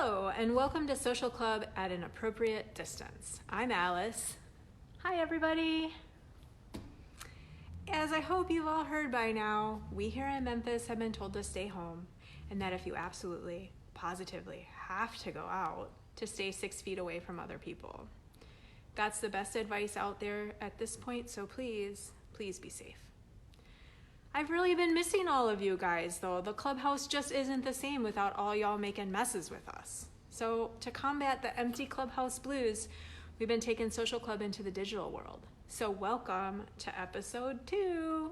Hello, and welcome to Social Club at an Appropriate Distance. I'm Alice. Hi, everybody. As I hope you've all heard by now, we here in Memphis have been told to stay home, and that if you absolutely, positively have to go out, to stay 6 feet away from other people. That's the best advice out there at this point, so please be safe. I've really been missing all of you guys, though. The clubhouse just isn't the same without all y'all making messes with us. So to combat the empty clubhouse blues, we've been taking Social Club into the digital world. So welcome to episode 2.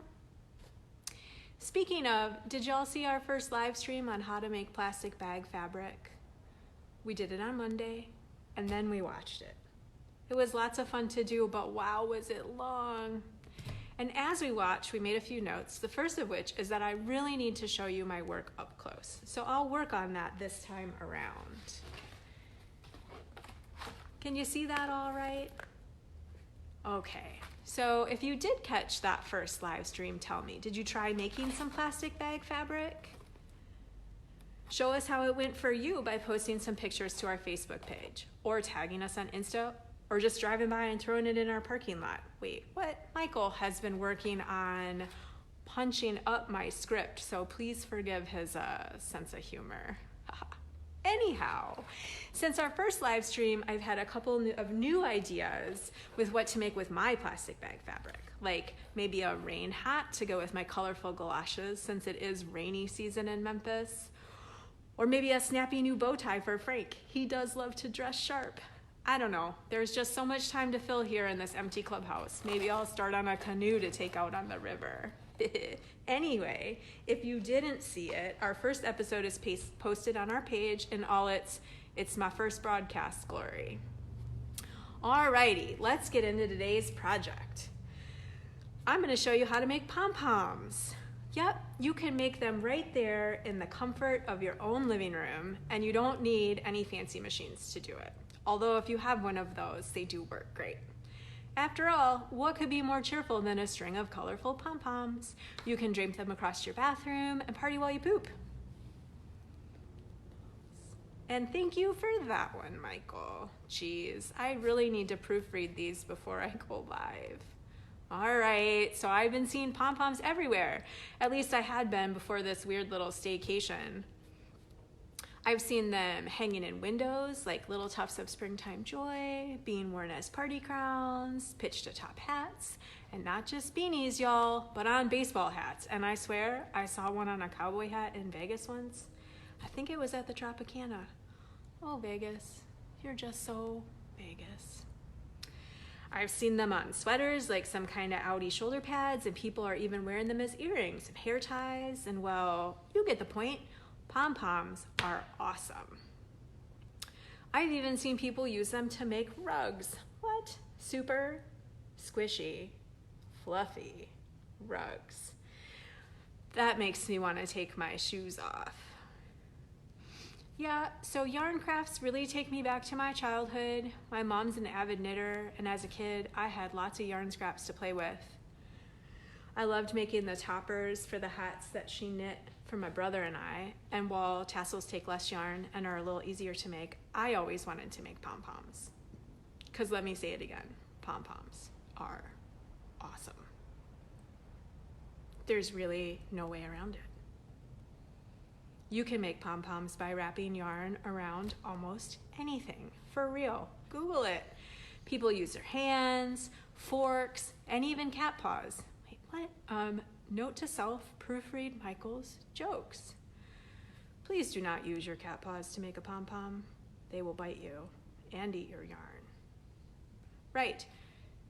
Speaking of, did y'all see our first live stream on how to make plastic bag fabric? We did it on Monday, and then we watched it. It was lots of fun to do, but wow, was it long. And as we watched, we made a few notes, the first of which is that I really need to show you my work up close. So I'll work on that this time around. Can you see that all right? Okay, so if you did catch that first live stream, tell me, did you try making some plastic bag fabric? Show us how it went for you by posting some pictures to our Facebook page, or tagging us on Insta, or just driving by and throwing it in our parking lot. Wait, what? Michael has been working on punching up my script, so please forgive his sense of humor. Anyhow, since our first live stream, I've had a couple of new ideas with what to make with my plastic bag fabric, like maybe a rain hat to go with my colorful galoshes since it is rainy season in Memphis, or maybe a snappy new bow tie for Frank. He does love to dress sharp. I don't know, there's just so much time to fill here in this empty clubhouse. Maybe I'll start on a canoe to take out on the river. Anyway, if you didn't see it, our first episode is posted on our page in all it's my first broadcast glory. Alrighty, let's get into today's project. I'm gonna show you how to make Pom Poms. Yep, you can make them right there in the comfort of your own living room, and you don't need any fancy machines to do it. Although if you have one of those, they do work great. After all, what could be more cheerful than a string of colorful pom-poms? You can drape them across your bathroom and party while you poop. And thank you for that one, Michael. Geez, I really need to proofread these before I go live. All right, so I've been seeing pom-poms everywhere. At least I had been before this weird little staycation. I've seen them hanging in windows like little tufts of springtime joy, being worn as party crowns, pitched atop hats, and not just beanies, y'all, but on baseball hats. And I swear I saw one on a cowboy hat in Vegas once. I think it was at the Tropicana. Oh, Vegas, you're just so Vegas. I've seen them on sweaters, like some kind of Audi shoulder pads, and people are even wearing them as earrings and hair ties, and well, you get the point. Pom-poms are awesome. I've even seen people use them to make rugs. What? Super squishy, fluffy rugs. That makes me want to take my shoes off. Yeah, so yarn crafts really take me back to my childhood. My mom's an avid knitter, and as a kid, I had lots of yarn scraps to play with. I loved making the toppers for the hats that she knit for my brother and I, and while tassels take less yarn and are a little easier to make, I always wanted to make pom-poms. Because let me say it again, pom-poms are awesome. There's really no way around it. You can make pom-poms by wrapping yarn around almost anything, for real. Google it. People use their hands, forks, and even cat paws. Wait, what? Note to self, proofread Michael's jokes. Please do not use your cat paws to make a pom-pom. They will bite you and eat your yarn. Right,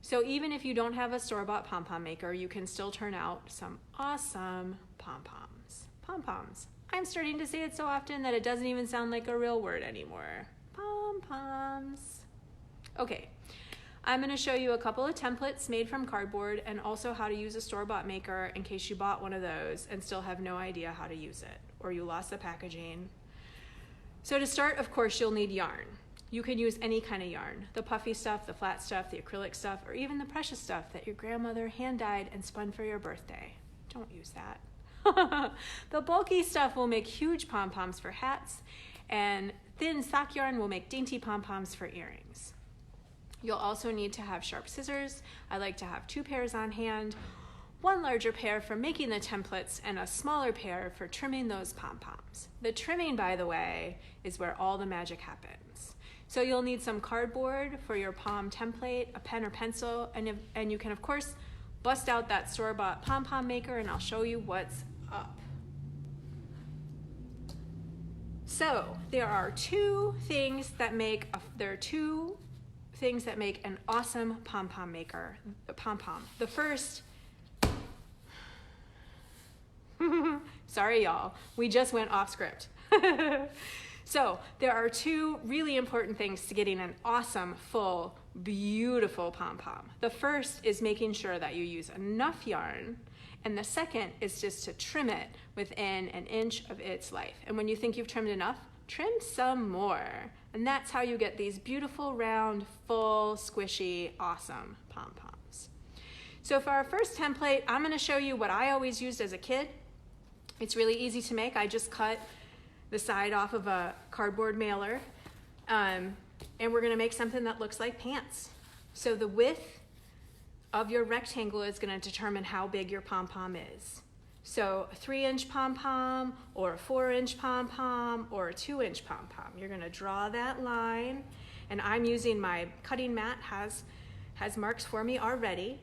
so even if you don't have a store-bought pom-pom maker, you can still turn out some awesome pom-poms. Pom-poms. I'm starting to say it so often that it doesn't even sound like a real word anymore. Pom-poms. Okay. I'm going to show you a couple of templates made from cardboard and also how to use a store-bought maker in case you bought one of those and still have no idea how to use it, or you lost the packaging. So to start, of course, you'll need yarn. You can use any kind of yarn, the puffy stuff, the flat stuff, the acrylic stuff, or even the precious stuff that your grandmother hand-dyed and spun for your birthday. Don't use that. The bulky stuff will make huge pom-poms for hats, and thin sock yarn will make dainty pom-poms for earrings. You'll also need to have sharp scissors. I like to have 2 pairs on hand, 1 larger pair for making the templates and a smaller pair for trimming those pom-poms. The trimming, by the way, is where all the magic happens. So you'll need some cardboard for your pom template, a pen or pencil, and you can, of course, bust out that store-bought pom-pom maker, and I'll show you what's up. So there are two things that make an awesome pom-pom maker, the pom-pom. The first, sorry y'all, we just went off script. So there are 2 really important things to getting an awesome, full, beautiful pom-pom. The first is making sure that you use enough yarn, and the second is just to trim it within 1 inch of its life. And when you think you've trimmed enough, trim some more. And that's how you get these beautiful, round, full, squishy, awesome pom-poms. So for our first template, I'm gonna show you what I always used as a kid. It's really easy to make. I just cut the side off of a cardboard mailer, and we're gonna make something that looks like pants. So the width of your rectangle is gonna determine how big your pom-pom is. So a 3-inch pom-pom, or a 4-inch pom-pom, or a 2-inch pom-pom. You're gonna draw that line, and I'm using my cutting mat, has marks for me already,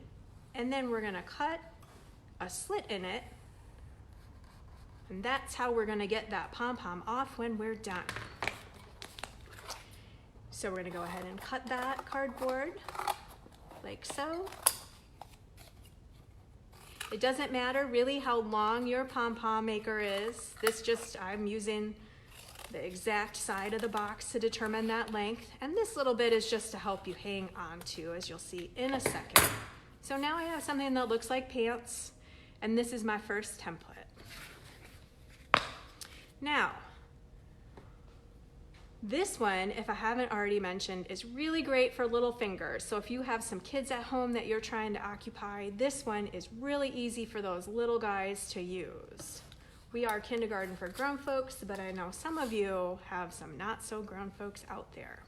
and then we're gonna cut a slit in it, and that's how we're gonna get that pom-pom off when we're done. So we're gonna go ahead and cut that cardboard like so. It doesn't matter really how long your pom-pom maker is. I'm using the exact side of the box to determine that length. And this little bit is just to help you hang on to, as you'll see in a second. So now I have something that looks like pants, and this is my first template. Now, this one, if I haven't already mentioned, is really great for little fingers. So if you have some kids at home that you're trying to occupy, this one is really easy for those little guys to use. We are kindergarten for grown folks, but I know some of you have some not so grown folks out there.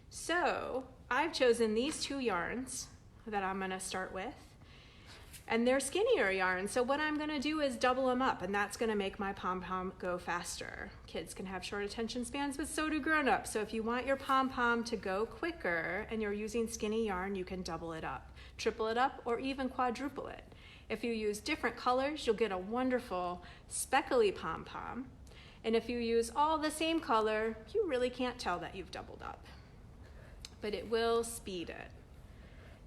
So I've chosen these 2 yarns that I'm gonna start with, and they're skinnier yarns. So what I'm gonna do is double them up, and that's gonna make my pom-pom go faster. Kids can have short attention spans, but so do grown-ups. So if you want your pom-pom to go quicker and you're using skinny yarn, you can double it up, triple it up, or even quadruple it. If you use different colors, you'll get a wonderful speckly pom-pom. And if you use all the same color, you really can't tell that you've doubled up, but it will speed it.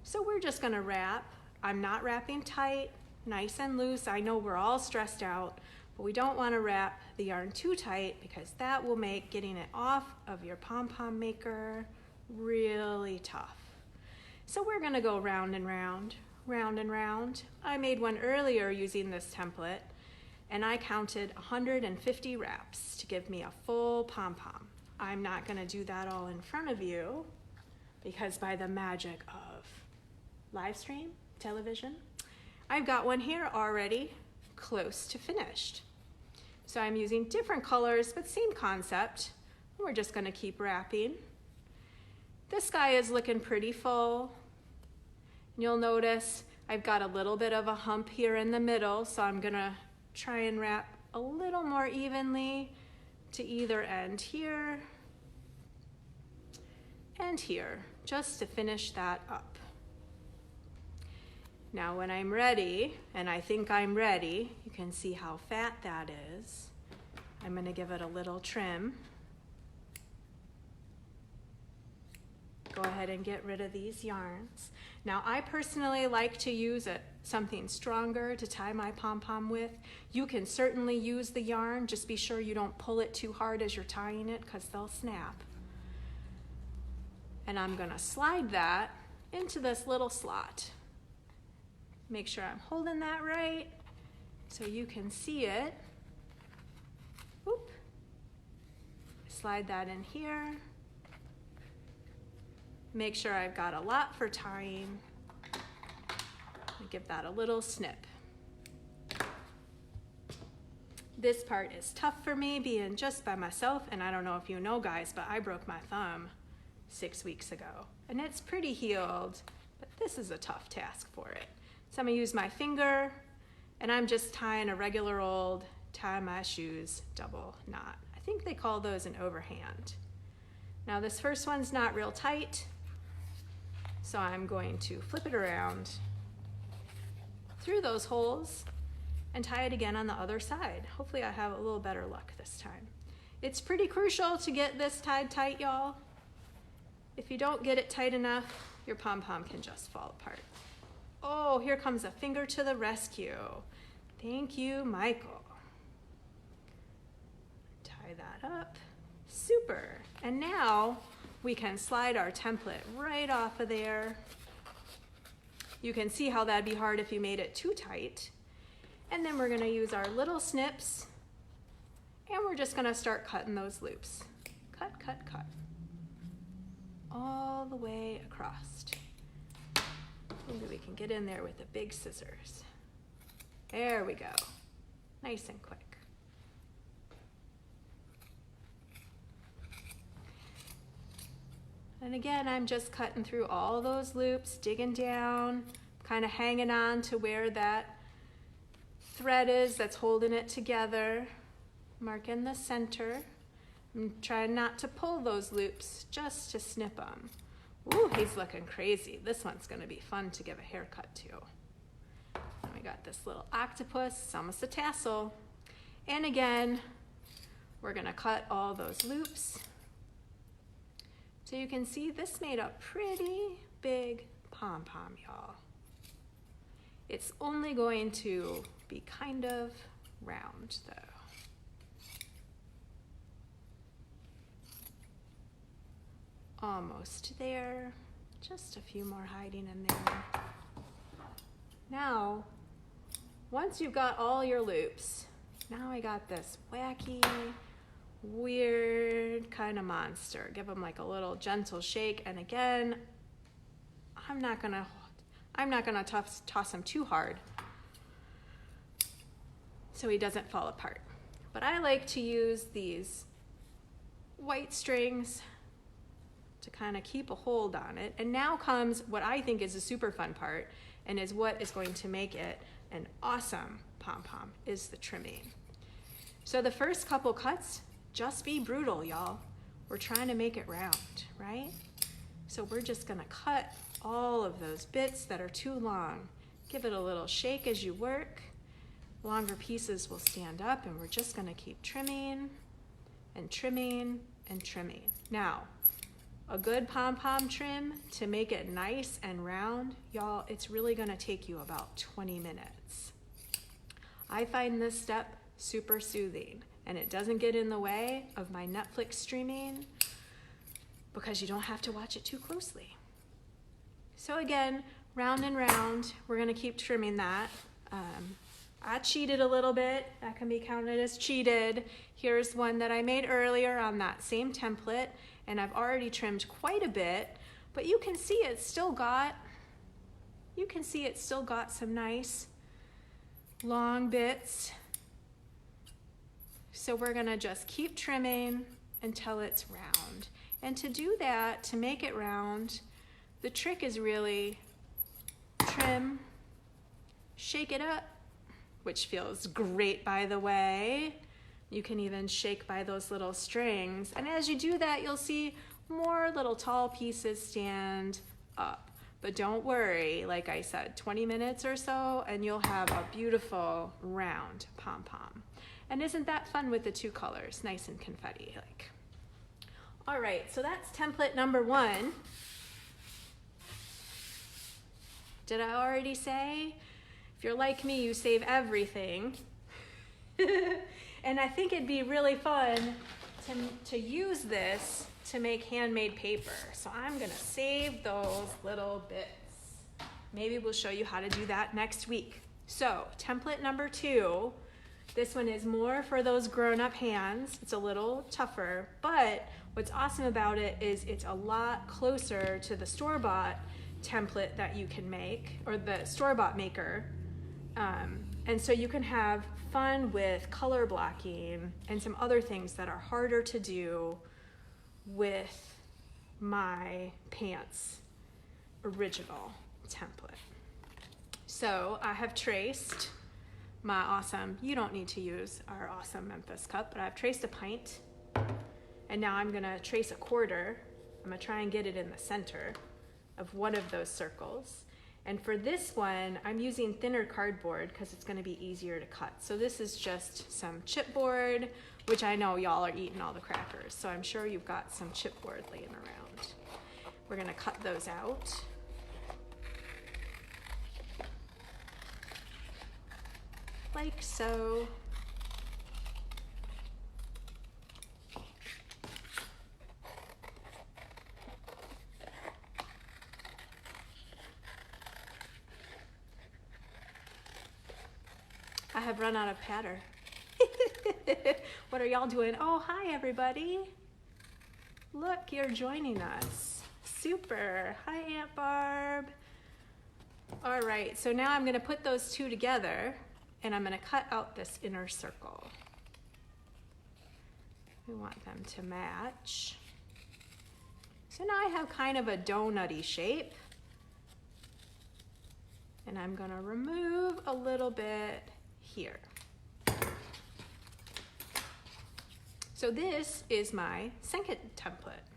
So we're just gonna wrap. I'm not wrapping tight, nice and loose. I know we're all stressed out, but we don't want to wrap the yarn too tight because that will make getting it off of your pom-pom maker really tough. So we're going to go round and round, round and round. I made one earlier using this template, and I counted 150 wraps to give me a full pom-pom. I'm not going to do that all in front of you because by the magic of live stream, television, I've got one here already close to finished. So I'm using different colors, but same concept. We're just gonna keep wrapping. This guy is looking pretty full. You'll notice I've got a little bit of a hump here in the middle, so I'm gonna try and wrap a little more evenly to either end here and here, just to finish that up. Now when I'm ready, and I think I'm ready, you can see how fat that is. I'm gonna give it a little trim. Go ahead and get rid of these yarns. Now I personally like to use something stronger to tie my pom-pom with. You can certainly use the yarn, just be sure you don't pull it too hard as you're tying it because they'll snap. And I'm gonna slide that into this little slot. Make sure I'm holding that right so you can see it. Oop. Slide that in here. Make sure I've got a lot for tying. Give that a little snip. This part is tough for me being just by myself, and I don't know if you know guys, but I broke my thumb 6 weeks ago, and it's pretty healed, but this is a tough task for it. So I'm gonna use my finger, and I'm just tying a regular old tie my shoes double knot. I think they call those an overhand. Now this first one's not real tight, so I'm going to flip it around through those holes and tie it again on the other side. Hopefully I have a little better luck this time. It's pretty crucial to get this tied tight, y'all. If you don't get it tight enough, your pom-pom can just fall apart. Oh, here comes a finger to the rescue. Thank you, Michael. Tie that up. Super. And now we can slide our template right off of there. You can see how that'd be hard if you made it too tight. And then we're gonna use our little snips, and we're just gonna start cutting those loops. Cut, cut, cut. All the way across. Maybe we can get in there with the big scissors. There we go. Nice and quick. And again, I'm just cutting through all those loops, digging down, kind of hanging on to where that thread is that's holding it together. Marking the center. I'm trying not to pull those loops, just to snip them. Ooh, he's looking crazy. This one's gonna be fun to give a haircut to. And we got this little octopus, it's almost a tassel. And again, we're gonna cut all those loops. So you can see this made a pretty big pom-pom, y'all. It's only going to be kind of round though. Almost there, just a few more hiding in there. Now, once you've got all your loops, now I got this wacky, weird kind of monster. Give him like a little gentle shake, and again, I'm not gonna toss him too hard so he doesn't fall apart. But I like to use these white strings to kind of keep a hold on it. And now comes what I think is a super fun part, and is what is going to make it an awesome pom-pom, is the trimming. So the first couple cuts, just be brutal, y'all. We're trying to make it round, right? So we're just gonna cut all of those bits that are too long. Give it a little shake as you work. Longer pieces will stand up, and we're just gonna keep trimming and trimming and trimming. Now, a good pom-pom trim to make it nice and round, y'all, it's really gonna take you about 20 minutes. I find this step super soothing, and it doesn't get in the way of my Netflix streaming because you don't have to watch it too closely. So again, round and round, we're gonna keep trimming that. I cheated a little bit. That can be counted as cheated. Here's one that I made earlier on that same template, and I've already trimmed quite a bit, but you can see it's still got some nice long bits. So we're gonna just keep trimming until it's round. And to do that, to make it round, the trick is really trim, shake it up, which feels great, by the way. You can even shake by those little strings. And as you do that, you'll see more little tall pieces stand up. But don't worry, like I said, 20 minutes or so, and you'll have a beautiful round pom-pom. And isn't that fun with the two colors? Nice and confetti-like. All right, so that's template number 1. Did I already say? If you're like me, you save everything. And I think it'd be really fun to use this to make handmade paper. So I'm gonna save those little bits. Maybe we'll show you how to do that next week. So template number 2, this one is more for those grown-up hands. It's a little tougher, but what's awesome about it is it's a lot closer to the store-bought template that you can make, or the store-bought maker. And so you can have fun with color blocking and some other things that are harder to do with my pants original template. So I have traced my awesome, you don't need to use our awesome Memphis cup, but I've traced a pint, and now I'm gonna trace a quarter. I'm gonna try and get it in the center of one of those circles. And for this one, I'm using thinner cardboard because it's gonna be easier to cut. So this is just some chipboard, which I know y'all are eating all the crackers, so I'm sure you've got some chipboard laying around. We're gonna cut those out. Like so. I have run out of patter. What are y'all doing? Oh, hi everybody. Look, you're joining us. Super. Hi, Aunt Barb. All right, so now I'm gonna put those two together and I'm gonna cut out this inner circle. We want them to match. So now I have kind of a donut-y shape. And I'm gonna remove a little bit here. So this is my second template.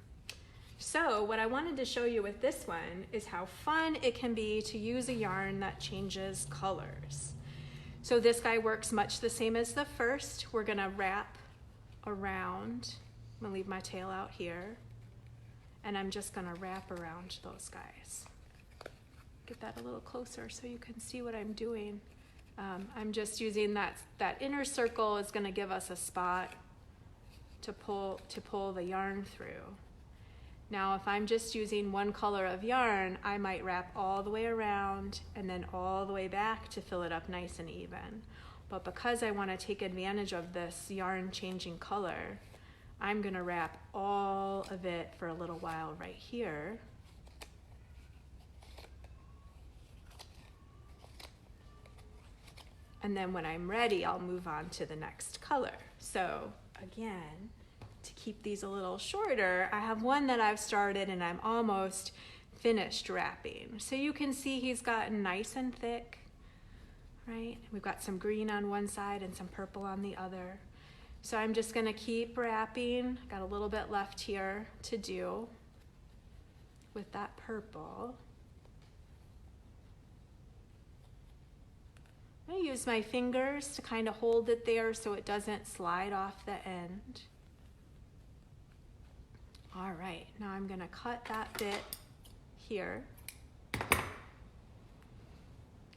So what I wanted to show you with this one is how fun it can be to use a yarn that changes colors. So this guy works much the same as the first. We're gonna wrap around. I'm gonna leave my tail out here. And I'm just gonna wrap around those guys. Get that a little closer so you can see what I'm doing. I'm just using that inner circle is gonna give us a spot to pull the yarn through. Now, if I'm just using one color of yarn, I might wrap all the way around and then all the way back to fill it up nice and even. But because I wanna take advantage of this yarn changing color, I'm gonna wrap all of it for a little while right here. And then when I'm ready, I'll move on to the next color. So again, to keep these a little shorter, I have one that I've started and I'm almost finished wrapping. So you can see he's gotten nice and thick, right? We've got some green on one side and some purple on the other. So I'm just gonna keep wrapping. Got a little bit left here to do with that purple. I use my fingers to kind of hold it there so it doesn't slide off the end. All right, now I'm gonna cut that bit here.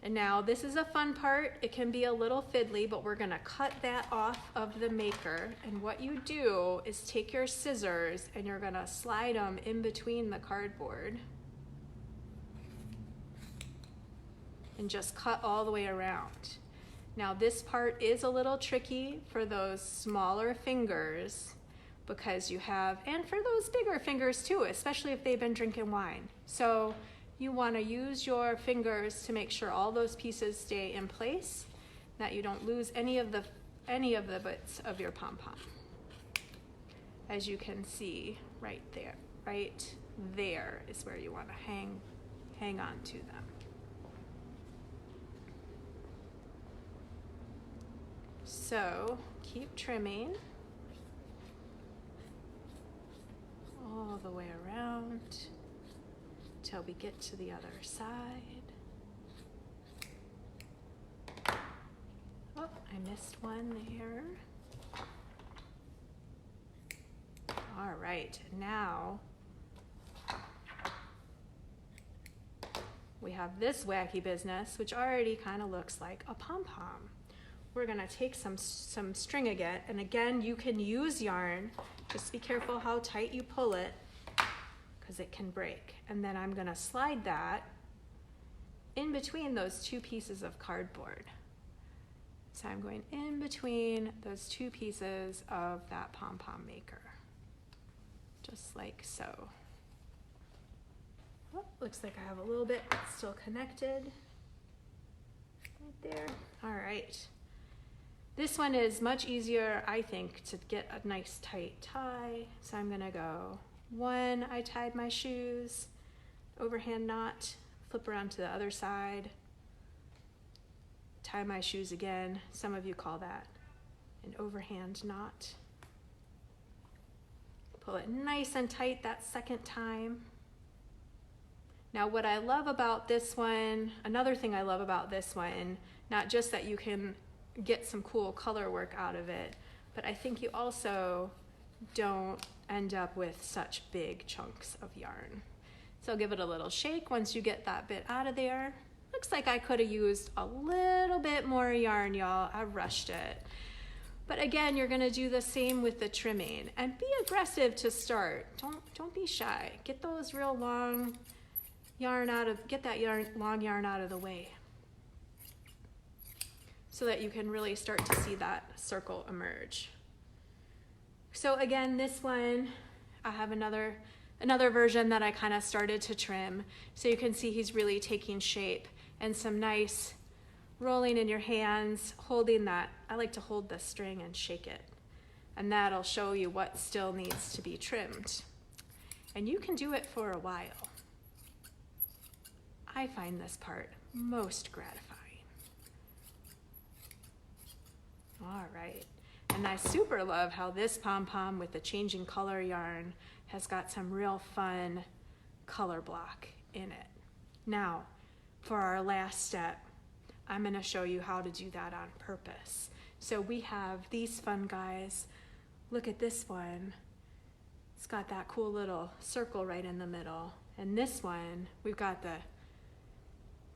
And now this is a fun part. It can be a little fiddly, but we're gonna cut that off of the maker. And what you do is take your scissors and you're gonna slide them in between the cardboard. And just cut all the way around. Now this part is a little tricky for those smaller fingers because you have, and for those bigger fingers too, especially if they've been drinking wine. So you wanna use your fingers to make sure all those pieces stay in place, that you don't lose any of the bits of your pom-pom. As you can see right there is where you wanna hang on to them. So keep trimming all the way around till we get to the other side. Oh, I missed one there. All right, now we have this wacky business, which already kind of looks like a pom-pom. We're gonna take some string again, and again, you can use yarn. Just be careful how tight you pull it, because it can break. And then I'm gonna slide that in between those two pieces of cardboard. So I'm going in between those two pieces of that pom-pom maker, just like so. Oh, looks like I have a little bit still connected right there. All right. right. This one is much easier, I think, to get a nice tight tie. So I'm gonna go one, I tied my shoes, overhand knot, flip around to the other side, tie my shoes again. Some of you call that an overhand knot. Pull it nice and tight that second time. Now what I love about this one, another thing I love about this one, not just that you can get some cool color work out of it, but I think you also don't end up with such big chunks of yarn. So give it a little shake once you get that bit out of there. Looks like I could have used a little bit more yarn, y'all. I rushed it. But again, you're gonna do the same with the trimming, and be aggressive to start. Don't be shy. Get those real long yarn get that long yarn out of the way, so that you can really start to see that circle emerge. So again, this one, I have another version that I kind of started to trim. So you can see he's really taking shape, and some nice rolling in your hands, holding that. I like to hold the string and shake it, and that'll show you what still needs to be trimmed. And you can do it for a while. I find this part most gratifying. All right, and I super love how this pom-pom with the changing color yarn has got some real fun color block in it. Now, for our last step, I'm gonna show you how to do that on purpose. So we have these fun guys. Look at this one. It's got that cool little circle right in the middle. And this one, we've got the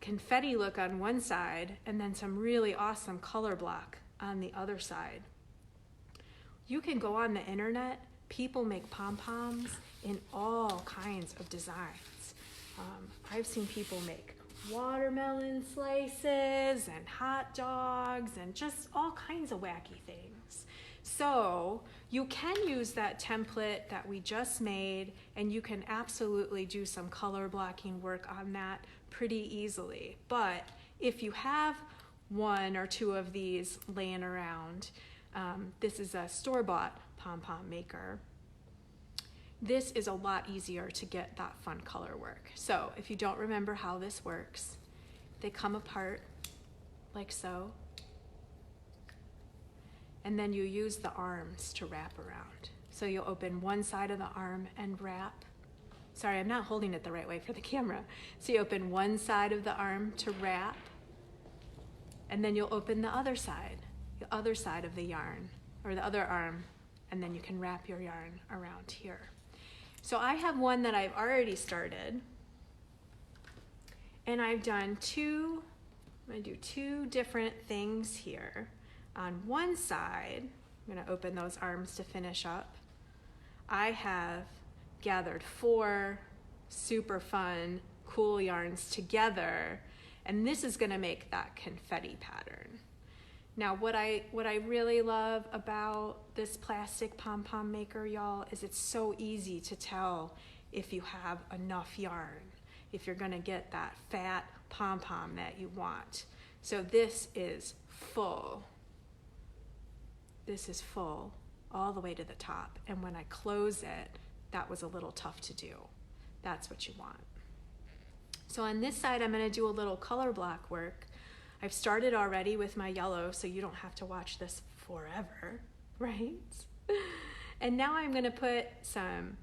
confetti look on one side and then some really awesome color block on the other side. You can go on the internet. People make pom-poms in all kinds of designs. I've seen people make watermelon slices and hot dogs and just all kinds of wacky things. So you can use that template that we just made, and you can absolutely do some color blocking work on that pretty easily. But if you have one or two of these laying around, this is a store-bought pom-pom maker. This is a lot easier to get that fun color work. So if you don't remember how this works, they come apart like so, and then you use the arms to wrap around. So you'll open one side of the arm and wrap. Sorry, I'm not holding it the right way for the camera. So you open one side of the arm to wrap, and then you'll open the other side of the yarn, or the other arm, and then you can wrap your yarn around here. So I have one that I've already started, and I've done I'm gonna do two different things here. On one side, I'm gonna open those arms to finish up. I have gathered 4 super fun, cool yarns together, and this is gonna make that confetti pattern. Now, what I really love about this plastic pom-pom maker, y'all, is it's so easy to tell if you have enough yarn, if you're gonna get that fat pom-pom that you want. So this is full. This is full all the way to the top. And when I close it, that was a little tough to do. That's what you want. So on this side, I'm gonna do a little color block work. I've started already with my yellow, so you don't have to watch this forever, right? And now I'm gonna put some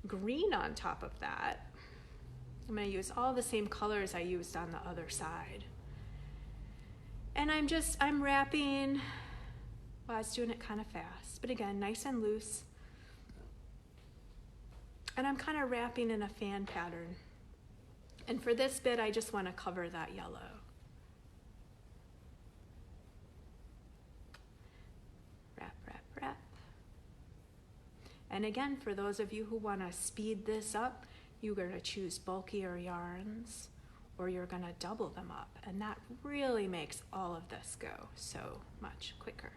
green on top of that. I'm gonna use all the same colors I used on the other side. And I'm wrapping, well, I was doing it kind of fast, but again, nice and loose. And I'm kind of wrapping in a fan pattern. And for this bit, I just wanna cover that yellow. Wrap. And again, for those of you who want to speed this up, you're going to choose bulkier yarns, or you're going to double them up, and that really makes all of this go so much quicker.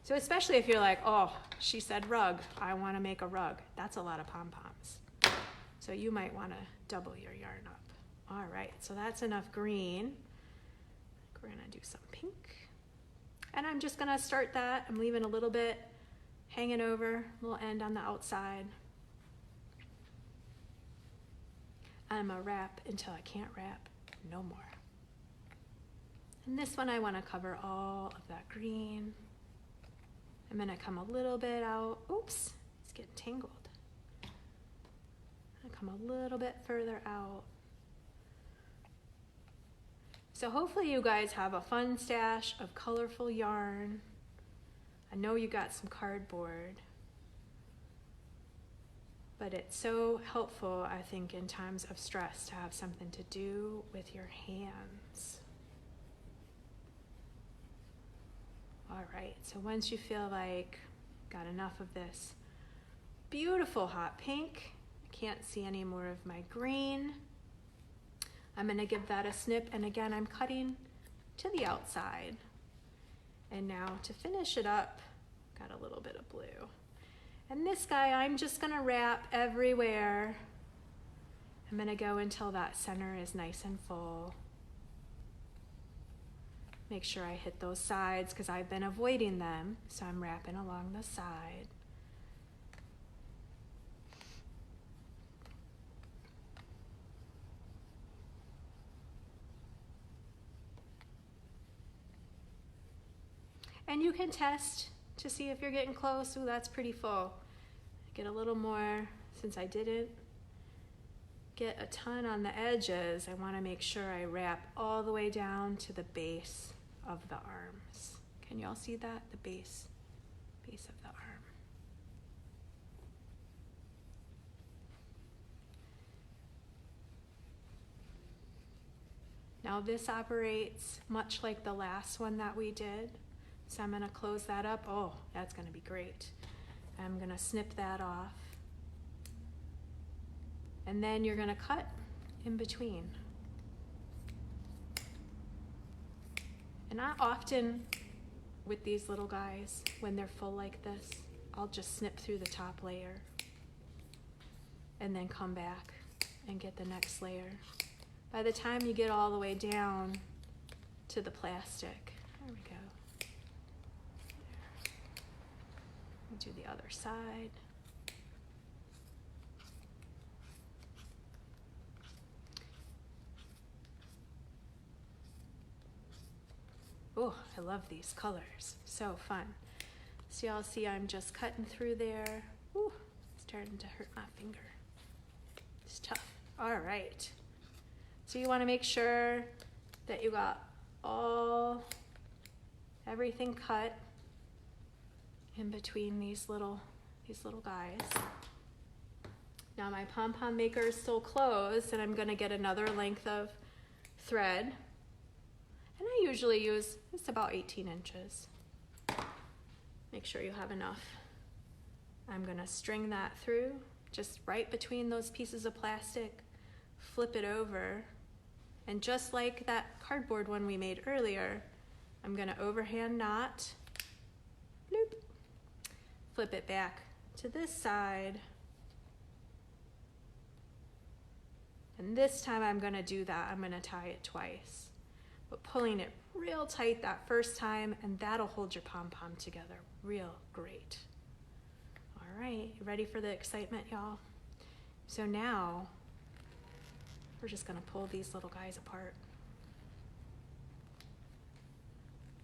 So especially if you're like, oh, she said rug, I want to make a rug. That's a lot of pom-poms. So you might want to double your yarn up. All right, so that's enough green. We're going to do some pink. And I'm just gonna start that. I'm leaving a little bit hanging over, little end on the outside. I'm gonna wrap until I can't wrap no more. And this one I wanna cover all of that green. I'm gonna come a little bit out. Oops, it's getting tangled. I'm gonna come a little bit further out. So hopefully you guys have a fun stash of colorful yarn. I know you got some cardboard, but it's so helpful, I think, in times of stress to have something to do with your hands. All right, so once you feel like got enough of this beautiful hot pink, I can't see any more of my green, I'm gonna give that a snip, and again, I'm cutting to the outside. And now to finish it up, got a little bit of blue. And this guy, I'm just gonna wrap everywhere. I'm gonna go until that center is nice and full. Make sure I hit those sides because I've been avoiding them, so I'm wrapping along the side. And you can test to see if you're getting close. Ooh, that's pretty full. Get a little more, since I didn't get a ton on the edges, I want to make sure I wrap all the way down to the base of the arms. Can y'all see that? The base of the arm. Now this operates much like the last one that we did. So I'm gonna close that up. Oh, that's gonna be great. I'm gonna snip that off. And then you're gonna cut in between. And I often, with these little guys, when they're full like this, I'll just snip through the top layer and then come back and get the next layer. By the time you get all the way down to the plastic, there we go. Do the other side. Oh, I love these colors. So fun. So y'all see I'm just cutting through there. Ooh, it's starting to hurt my finger. It's tough. All right. So you want to make sure that you got everything cut in between these little guys. Now my pom-pom maker is still closed, and I'm gonna get another length of thread. And I usually use, it's about 18 inches. Make sure you have enough. I'm gonna string that through, just right between those pieces of plastic, flip it over, and just like that cardboard one we made earlier, I'm gonna overhand knot, bloop, flip it back to this side. And this time I'm gonna do that. I'm gonna tie it twice, but pulling it real tight that first time, and that'll hold your pom-pom together real great. All right, you ready for the excitement, y'all? So now we're just gonna pull these little guys apart.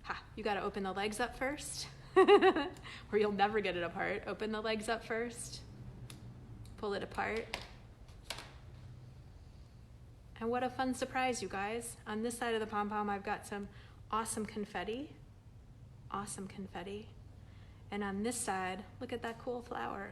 Ha, you gotta open the legs up first. Or you'll never get it apart. Open the legs up first, pull it apart. And what a fun surprise, you guys. On this side of the pom-pom, I've got some awesome confetti. Awesome confetti. And on this side, look at that cool flower.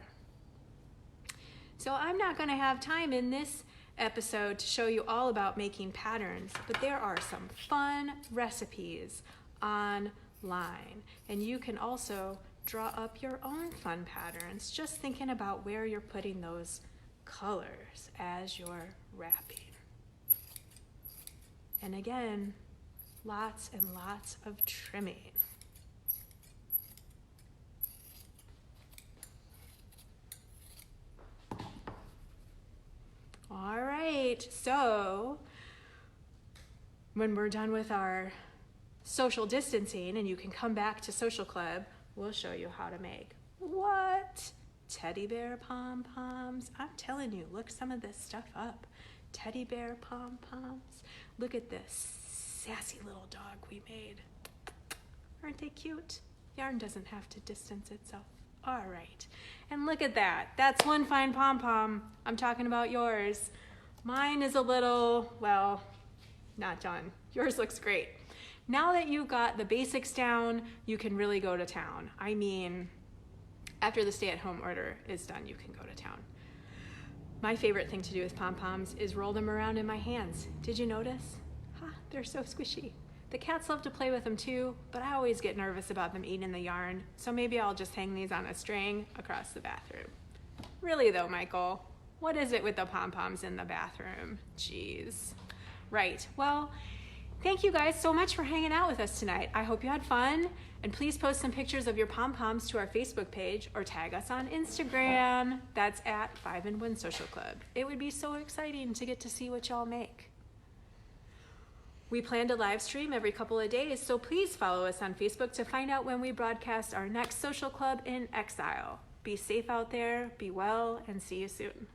So I'm not gonna have time in this episode to show you all about making patterns, but there are some fun recipes online. And you can also draw up your own fun patterns, just thinking about where you're putting those colors as you're wrapping. And again, lots and lots of trimming. All right, so when we're done with our social distancing and you can come back to social club, we'll show you how to make what? Teddy bear pom-poms. I'm telling you, look some of this stuff up. Teddy bear pom-poms. Look at this sassy little dog we made. Aren't they cute? Yarn doesn't have to distance itself. All right. And look at that. That's one fine pom-pom. I'm talking about yours. Mine is a little, well, not done. Yours looks great. Now that you got the basics down, you can really go to town. I mean, after the stay-at-home order is done, you can go to town. My favorite thing to do with pom-poms is roll them around in my hands. Did you notice? They're so squishy. The cats love to play with them too, but I always get nervous about them eating the yarn, so maybe I'll just hang these on a string across the bathroom. Really though, Michael, what is it with the pom-poms in the bathroom? Jeez. Right, well, thank you guys so much for hanging out with us tonight. I hope you had fun, and please post some pictures of your pom-poms to our Facebook page or tag us on Instagram. That's at 5 in 1 Social Club. It would be so exciting to get to see what y'all make. We plan to live stream every couple of days, so please follow us on Facebook to find out when we broadcast our next social club in exile. Be safe out there, be well, and see you soon.